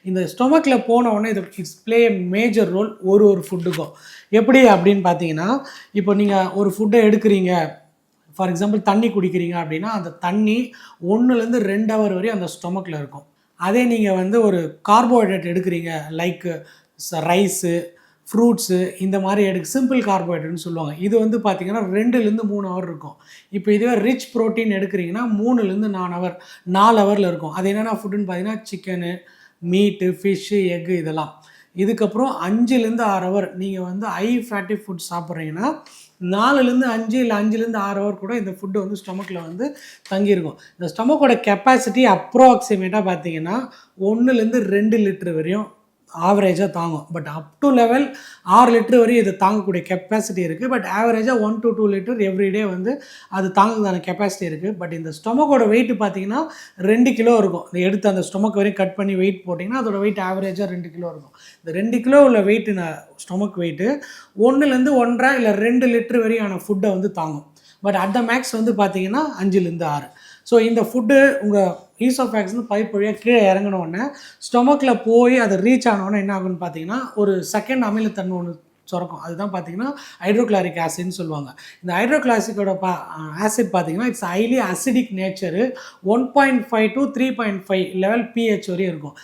இந்த ஸ்டொமக்கில் போன உடனே இது இட்ஸ் ப்ளே மேஜர் ரோல் ஒரு ஃபுட்டுக்கும். எப்படி அப்படின்னு பார்த்தீங்கன்னா, இப்போ நீங்கள் ஒரு ஃபுட்டை எடுக்கிறீங்க, ஃபார் எக்ஸாம்பிள் தண்ணி குடிக்கிறீங்க அப்படின்னா, அந்த தண்ணி 1லேருந்து 2 ஹவர் வரையும் அந்த ஸ்டொமக்கில் இருக்கும். அதே நீங்கள் வந்து ஒரு கார்போஹைட்ரேட் எடுக்கிறீங்க, லைக் ரைஸு, ஃப்ரூட்ஸு இந்த மாதிரி சிம்பிள் கார்போஹைட்ரேட்னு சொல்லுவாங்க. இது வந்து பார்த்தீங்கன்னா 2லேருந்து 3 ஹவர் இருக்கும். இப்போ இதுவே ரிச் புரோட்டீன் எடுக்கிறீங்கன்னா 3லேருந்து 4 ஹவர் 4 ஹவரில் இருக்கும். அது என்னென்ன ஃபுட்டுன்னு பார்த்தீங்கன்னா சிக்கனு, மீட்டு, ஃபிஷ்ஷு, எக்கு இதெல்லாம். இதுக்கப்புறம் 5லேருந்து 6 ஹவர் நீங்கள் வந்து ஹை ஃபேட்டி ஃபுட் சாப்பிட்றீங்கன்னா 4லேருந்து 5 இல்லை 5லேருந்து 6 ஹவர் கூட இந்த ஃபுட்டு வந்து ஸ்டொமக்கில் வந்து தங்கியிருக்கும். இந்த ஸ்டொமக்கோட கெப்பாசிட்டி அப்ராக்சிமேட்டாக பார்த்தீங்கன்னா 1லேருந்து 2 லிட்டர் வரையும் ஆவரேஜாக தாங்கும். But up to level 6 litre வரையும் இது தாங்கக்கூடிய கெப்பாசிட்டி இருக்குது. பட் ஆவரேஜாக 1 to 2 லிட்டர் எவ்ரிடே வந்து அது தாங்குறதுக்கான கெப்பாசிட்டி இருக்குது. பட் இந்த ஸ்டொமக்கோட வெயிட் பார்த்தீங்கன்னா 2 கிலோ இருக்கும். இந்த எடுத்து அந்த ஸ்டொமக் வரையும் கட் பண்ணி வெயிட் போட்டிங்கன்னா அதோட வெயிட் ஆவரேஜாக 2 கிலோ இருக்கும். இந்த 2 கிலோ உள்ள வெயிட்டு ஸ்டொமக் வெயிட்டு 1லேருந்து 1.5 இல்லை 2 லிட்டர் வரையான ஃபுட்டை வந்து தாங்கும். பட் அட் த மேக்ஸ் வந்து பார்த்தீங்கன்னா 5லேருந்து 6. ஸோ இந்த ஃபுட்டு உங்கள் ஈசோஃபேக்ஸ்னு பைப் வழியாக கீழே இறங்கினோடனே ஸ்டொமக்கில் போய் அது ரீச் ஆனோடனே என்ன ஆகுன்னு பார்த்தீங்கன்னா ஒரு செகண்ட் அமிலத்தன்மை ஒன்று சுரக்கும். அதுதான் பார்த்தீங்கன்னா ஹைட்ரோக்ளாரிக் ஆசிட்னு சொல்லுவாங்க. இந்த ஹைட்ரோக்ளாசிக்கோட ஆசிட் பார்த்தீங்கன்னா it's highly acidic nature. 1.5 to 3.5 level pH வரையும் இருக்கும்.